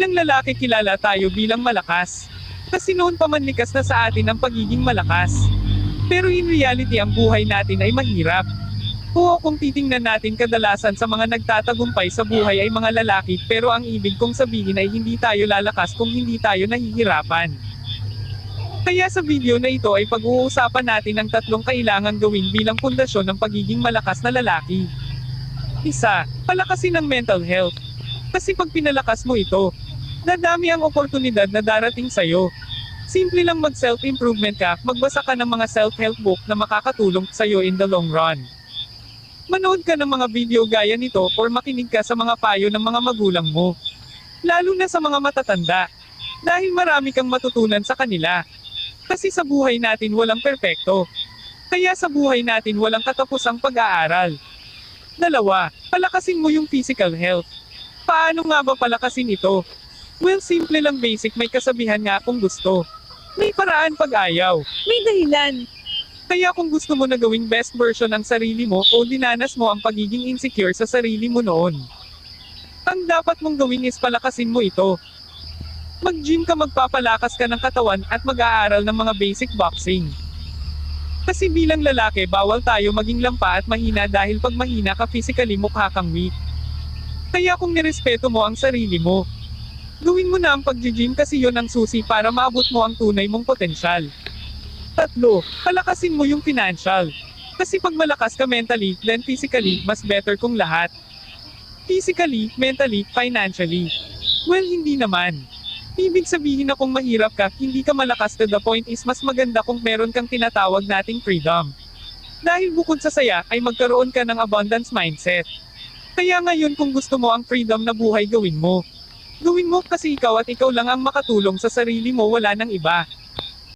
Bilang lalaki kilala tayo bilang malakas. Kasi noon pa man likas na sa atin ang pagiging malakas. Pero in reality ang buhay natin ay mahirap. Oo, kung titingnan natin kadalasan sa mga nagtatagumpay sa buhay ay mga lalaki, pero ang ibig kong sabihin ay hindi tayo lalakas kung hindi tayo nahihirapan. Kaya sa video na ito ay pag-uusapan natin ang tatlong kailangang gawin bilang pundasyon ng pagiging malakas na lalaki. 1. Palakasin ang mental health. Kasi pag pinalakas mo ito, dadami ang oportunidad na darating sa'yo. Simple lang mag-self-improvement ka, magbasa ka ng mga self-help book na makakatulong sa'yo in the long run. Manood ka ng mga video gaya nito or makinig ka sa mga payo ng mga magulang mo. Lalo na sa mga matatanda. Dahil marami kang matutunan sa kanila. Kasi sa buhay natin walang perpekto. Kaya sa buhay natin walang katapusang pag-aaral. 2. Palakasin mo yung physical health. Paano nga ba palakasin ito? Well, simple lang, basic, may kasabihan nga kung gusto. May paraan pag ayaw. May dahilan. Kaya kung gusto mo na gawing best version ng sarili mo o dinanas mo ang pagiging insecure sa sarili mo noon, ang dapat mong gawin is palakasin mo ito. Mag-gym ka, magpapalakas ka ng katawan at mag-aaral ng mga basic boxing. Kasi bilang lalaki bawal tayo maging lampa at mahina dahil pag mahina ka physically mukha kang weak. Kaya kung nirespeto mo ang sarili mo, gawin mo na ang pag-gym kasi yon ang susi para maabot mo ang tunay mong potensyal. 3. Palakasin mo yung financial. Kasi pag malakas ka mentally, then physically, mas better kung lahat. Physically, mentally, financially. Well, hindi naman. Ibig sabihin na kung mahirap ka, hindi ka malakas, to the point is mas maganda kung meron kang tinatawag nating freedom. Dahil bukod sa saya, ay magkaroon ka ng abundance mindset. Kaya ngayon kung gusto mo ang freedom na buhay gawin mo. Gawin mo kasi ikaw at ikaw lang ang makatulong sa sarili mo, wala nang iba.